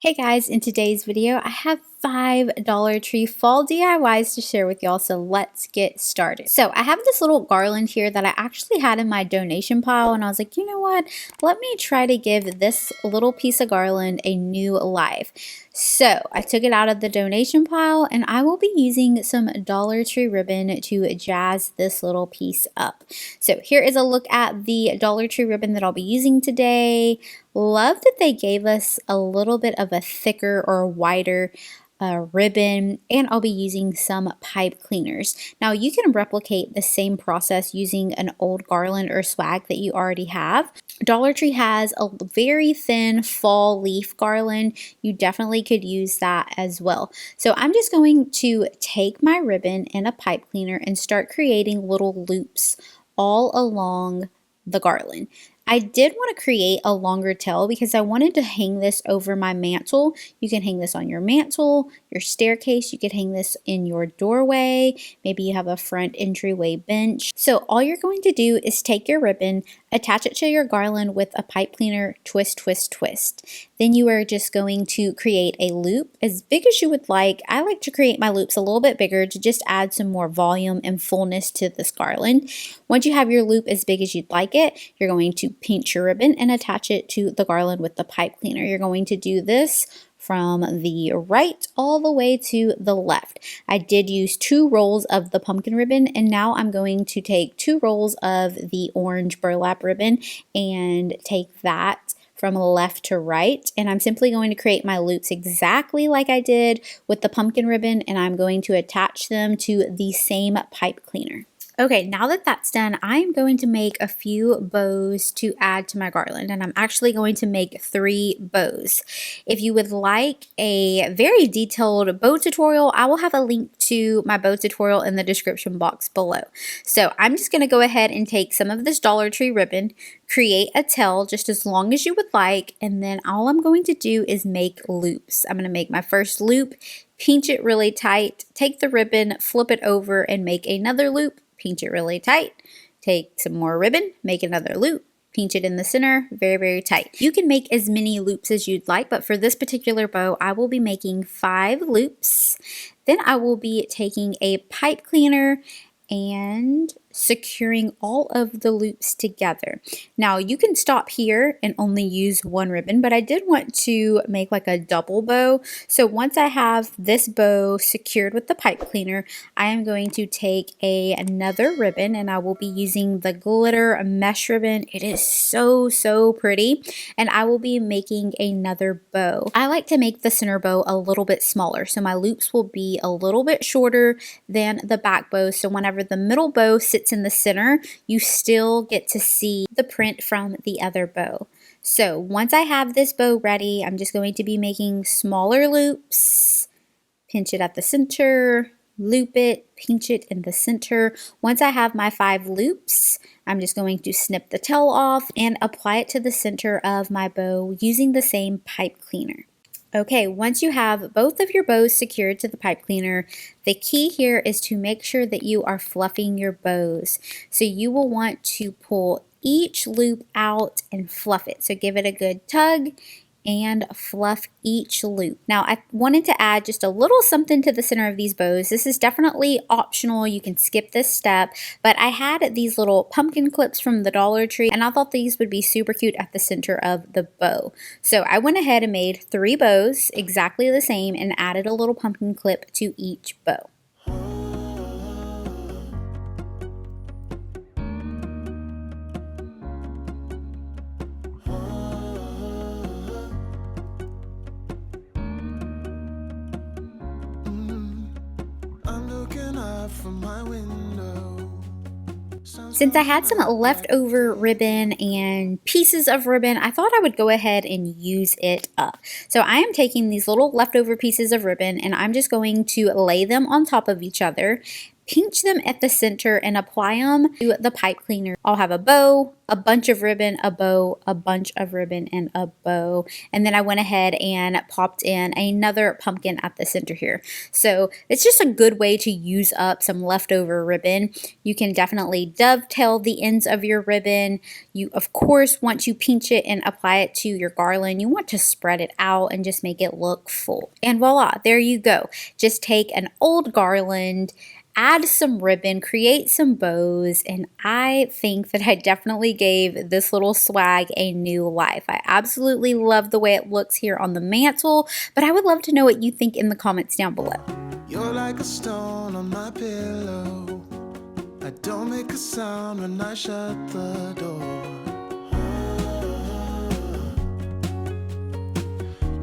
Hey guys, in today's video, I have 5 Dollar Tree fall DIYs to share with y'all, so let's get started. So I have this little garland here that I actually had in my donation pile, and I was like, you know what? Let me try to give this little piece of garland a new life. So I took it out of the donation pile, and I will be using some Dollar Tree ribbon to jazz this little piece up. So here is a look at the Dollar Tree ribbon that I'll be using today. Love that they gave us a little bit of a thicker or wider ribbon, and I'll be using some pipe cleaners. Now you can replicate the same process using an old garland or swag that you already have. Dollar Tree has a very thin fall leaf garland. You definitely could use that as well. So I'm just going to take my ribbon and a pipe cleaner and start creating little loops all along the garland. I did want to create a longer tail because I wanted to hang this over my mantle. You can hang this on your mantle, your staircase. You could hang this in your doorway. Maybe you have a front entryway bench. So all you're going to do is take your ribbon, attach it to your garland with a pipe cleaner, twist, twist, twist. Then you are just going to create a loop as big as you would like. I like to create my loops a little bit bigger to just add some more volume and fullness to this garland. Once you have your loop as big as you'd like it, you're going to pinch your ribbon and attach it to the garland with the pipe cleaner. You're going to do this from the right all the way to the left. I did use 2 rolls of the pumpkin ribbon, and now I'm going to take 2 rolls of the orange burlap ribbon and take that from left to right, and I'm simply going to create my loops exactly like I did with the pumpkin ribbon, and I'm going to attach them to the same pipe cleaner. Okay, now that that's done, I'm going to make a few bows to add to my garland, and I'm actually going to make 3 bows. If you would like a very detailed bow tutorial, I will have a link to my bow tutorial in the description box below. So I'm just going to go ahead and take some of this Dollar Tree ribbon, create a tail just as long as you would like, and then all I'm going to do is make loops. I'm going to make my first loop, pinch it really tight, take the ribbon, flip it over, and make another loop. Pinch it really tight, take some more ribbon, make another loop, pinch it in the center, very, very tight. You can make as many loops as you'd like, but for this particular bow, I will be making 5 loops. Then I will be taking a pipe cleaner and securing all of the loops together. Now you can stop here and only use 1 ribbon, but I did want to make like a double bow. So once I have this bow secured with the pipe cleaner, I am going to take another ribbon, and I will be using the glitter mesh ribbon. It is so pretty, and I will be making another bow. I like to make the center bow a little bit smaller, so my loops will be a little bit shorter than the back bow, so whenever the middle bow sits in the center, you still get to see the print from the other bow. So once I have this bow ready, I'm just going to be making smaller loops, pinch it at the center, loop it, pinch it in the center. Once I have my 5 loops, I'm just going to snip the tail off and apply it to the center of my bow using the same pipe cleaner. Okay, once you have both of your bows secured to the pipe cleaner, the key here is to make sure that you are fluffing your bows. So you will want to pull each loop out and fluff it. So give it a good tug and fluff each loop. Now I wanted to add just a little something to the center of these bows. This is definitely optional. You can skip this step, but I had these little pumpkin clips from the Dollar Tree, and I thought these would be super cute at the center of the bow. So I went ahead and made 3 bows exactly the same and added a little pumpkin clip to each bow. Since I had some leftover ribbon and pieces of ribbon, I thought I would go ahead and use it up. So I am taking these little leftover pieces of ribbon, and I'm just going to lay them on top of each other, pinch them at the center and apply them to the pipe cleaner. I'll have a bow, a bunch of ribbon, a bow, a bunch of ribbon, and a bow. And then I went ahead and popped in another pumpkin at the center here. So it's just a good way to use up some leftover ribbon. You can definitely dovetail the ends of your ribbon. You, of course, once you pinch it and apply it to your garland, you want to spread it out and just make it look full. And voila, there you go. Just take an old garland, add some ribbon, create some bows, and I think that I definitely gave this little swag a new life. I absolutely love the way it looks here on the mantle, but I would love to know what you think in the comments down below. You're like a stone on my pillow. I don't make a sound when I shut the door.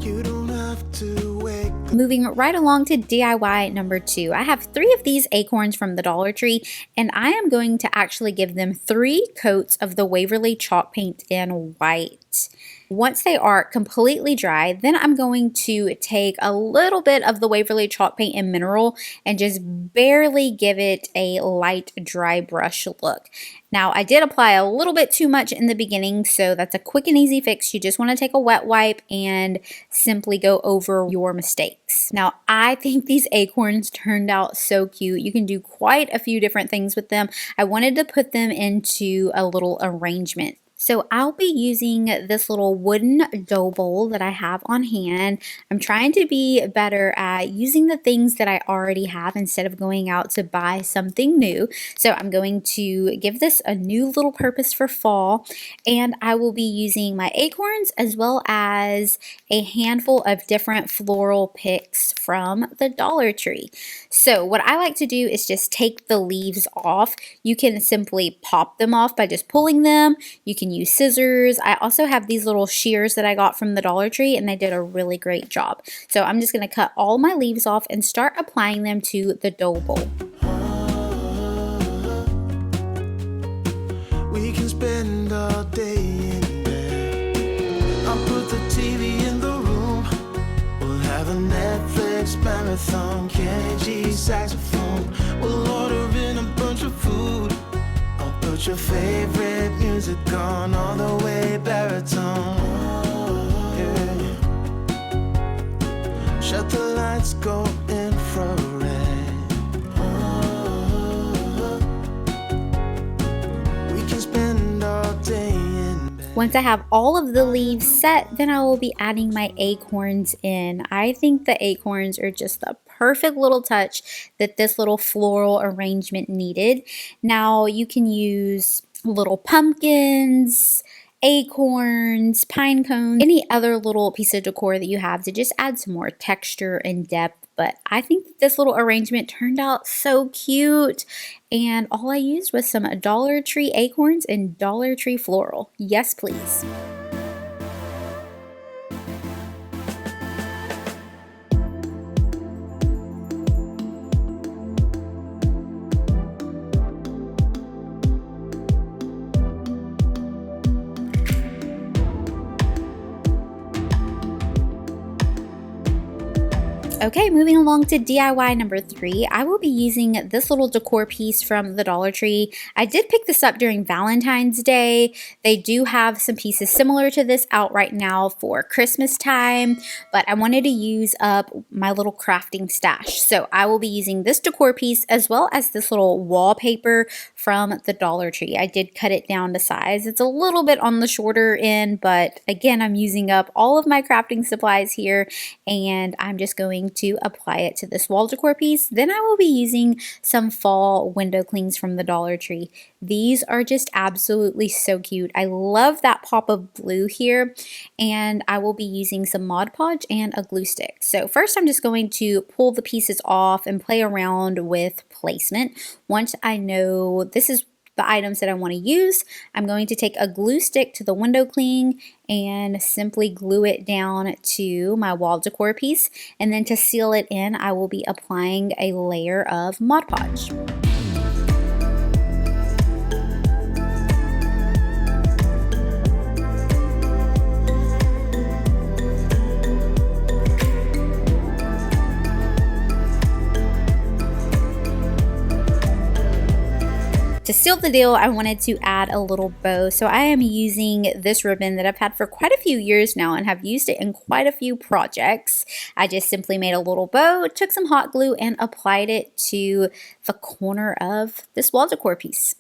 You don't have to wake. Moving right along to DIY number 2. I have 3 of these acorns from the Dollar Tree, and I am going to actually give them 3 coats of the Waverly chalk paint in white. Once they are completely dry, then I'm going to take a little bit of the Waverly chalk paint in mineral and just barely give it a light dry brush look. Now, I did apply a little bit too much in the beginning, so that's a quick and easy fix. You just want to take a wet wipe and simply go over your mistakes. Now, I think these acorns turned out so cute. You can do quite a few different things with them. I wanted to put them into a little arrangement. So I'll be using this little wooden dough bowl that I have on hand. I'm trying to be better at using the things that I already have instead of going out to buy something new. So I'm going to give this a new little purpose for fall, and I will be using my acorns as well as a handful of different floral picks from the Dollar Tree. So what I like to do is just take the leaves off. You can simply pop them off by just pulling them. You can use scissors. I also have these little shears that I got from the Dollar Tree, and they did a really great job. So I'm just going to cut all my leaves off and start applying them to the dough bowl. We can spend all day in bed. I'll put the TV in the room. We'll have a Netflix marathon. Kenny G saxophone. We'll order in a bunch of food. Put your favorite music on all the way baritone. Yeah. Shut the lights, go infrared. We can spend all day in bed. Once I have all of the leaves set, then I will be adding my acorns in. I think the acorns are just the perfect little touch that this little floral arrangement needed. Now you can use little pumpkins, acorns, pine cones, any other little piece of decor that you have to just add some more texture and depth. But I think that this little arrangement turned out so cute, and all I used was some Dollar Tree acorns and Dollar Tree floral. Yes, please. Okay, moving along to DIY number 3, I will be using this little decor piece from the Dollar Tree. I did pick this up during Valentine's Day. They do have some pieces similar to this out right now for Christmas time, but I wanted to use up my little crafting stash. So I will be using this decor piece as well as this little wallpaper from the Dollar Tree. I did cut it down to size. It's a little bit on the shorter end, but again, I'm using up all of my crafting supplies here, and I'm just going to apply it to this wall decor piece. Then I will be using some fall window clings from the Dollar Tree. These are just absolutely so cute. I love that pop of blue here, and I will be using some Mod Podge and a glue stick. So first I'm just going to pull the pieces off and play around with placement. Once I know this is the items that I want to use, I'm going to take a glue stick to the window cling and simply glue it down to my wall decor piece. And then to seal it in, I will be applying a layer of Mod Podge. seal the deal, I wanted to add a little bow. So I am using this ribbon that I've had for quite a few years now and have used it in quite a few projects. I just simply made a little bow, took some hot glue, and applied it to the corner of this wall decor piece.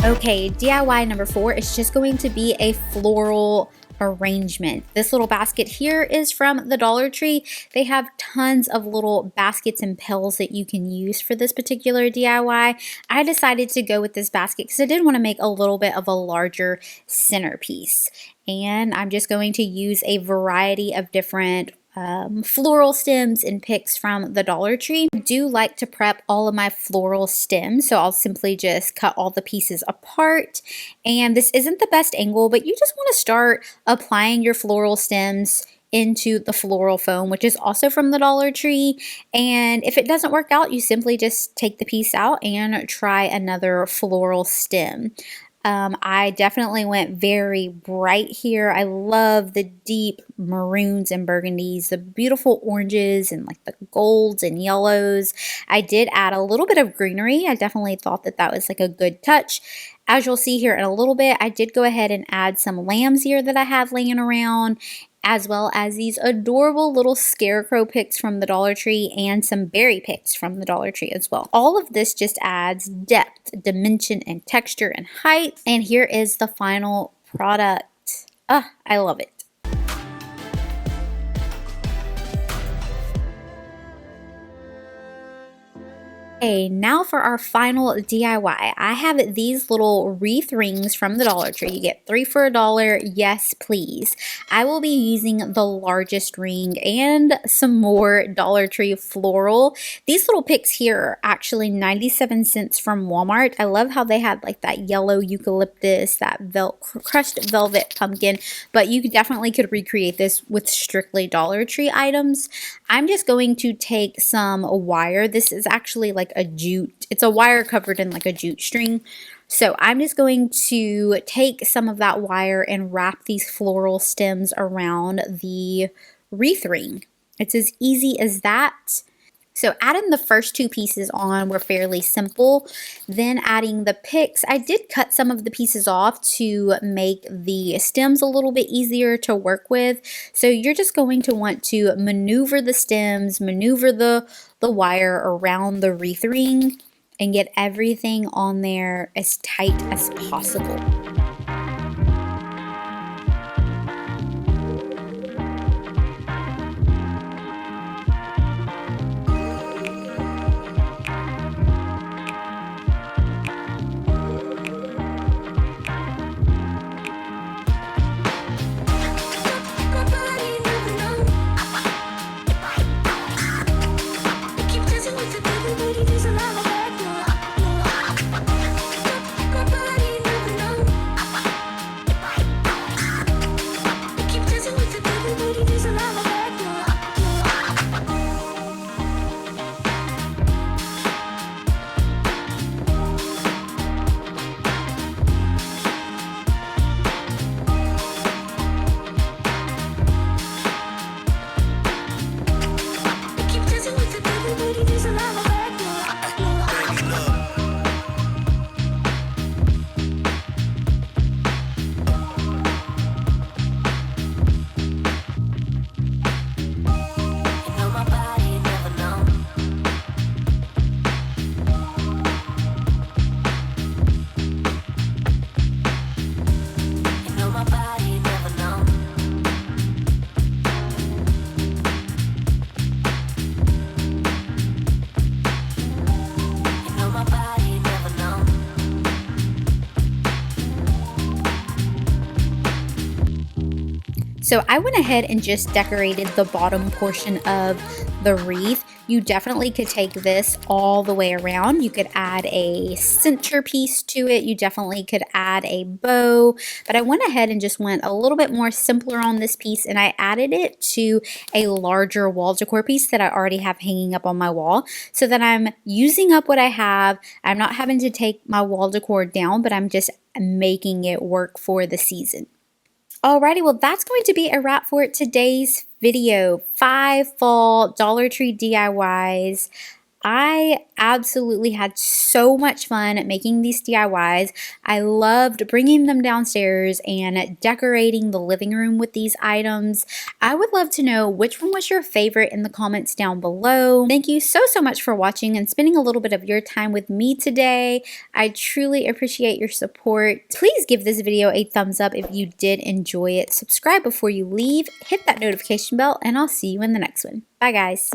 Okay, DIY number 4 is just going to be a floral arrangement. This little basket here is from the Dollar Tree. They have tons of little baskets and pills that you can use for this particular DIY. I decided to go with this basket because I did want to make a little bit of a larger centerpiece. And I'm just going to use a variety of different floral stems and picks from the Dollar Tree. I do like to prep all of my floral stems, so I'll simply just cut all the pieces apart. And this isn't the best angle, but you just want to start applying your floral stems into the floral foam, which is also from the Dollar Tree. And if it doesn't work out, you simply just take the piece out and try another floral stem. I definitely went very bright here. I love the deep maroons and burgundies, the beautiful oranges and like the golds and yellows. I did add a little bit of greenery. I definitely thought that that was like a good touch. As you'll see here in a little bit, I did go ahead and add some lambs here that I have laying around, as well as these adorable little scarecrow picks from the Dollar Tree and some berry picks from the Dollar Tree as well. All of this just adds depth, dimension, and texture and height. And here is the final product. I love it. Okay, now for our final DIY. I have these little wreath rings from the Dollar Tree. You get 3 for $1. Yes, please. I will be using the largest ring and some more Dollar Tree floral. These little picks here are actually 97 cents from Walmart. I love how they had like that yellow eucalyptus, that crushed velvet pumpkin, but you definitely could recreate this with strictly Dollar Tree items. I'm just going to take some wire. This is actually like a jute. It's a wire covered in like a jute string. So I'm just going to take some of that wire and wrap these floral stems around the wreath ring. It's as easy as that. So adding the first 2 pieces on were fairly simple. Then adding the picks, I did cut some of the pieces off to make the stems a little bit easier to work with. So you're just going to want to maneuver the stems, maneuver the wire around the wreath ring, and get everything on there as tight as possible. So I went ahead and just decorated the bottom portion of the wreath. You definitely could take this all the way around. You could add a centerpiece to it. You definitely could add a bow. But I went ahead and just went a little bit more simpler on this piece, and I added it to a larger wall decor piece that I already have hanging up on my wall, so that I'm using up what I have. I'm not having to take my wall decor down, but I'm just making it work for the season. Alrighty, well, that's going to be a wrap for today's video. 5 fall Dollar Tree DIYs. I absolutely had so much fun making these DIYs. I loved bringing them downstairs and decorating the living room with these items. I would love to know which one was your favorite in the comments down below. Thank you so much for watching and spending a little bit of your time with me today. I truly appreciate your support. Please give this video a thumbs up if you did enjoy it. Subscribe before you leave, hit that notification bell, and I'll see you in the next one. Bye guys.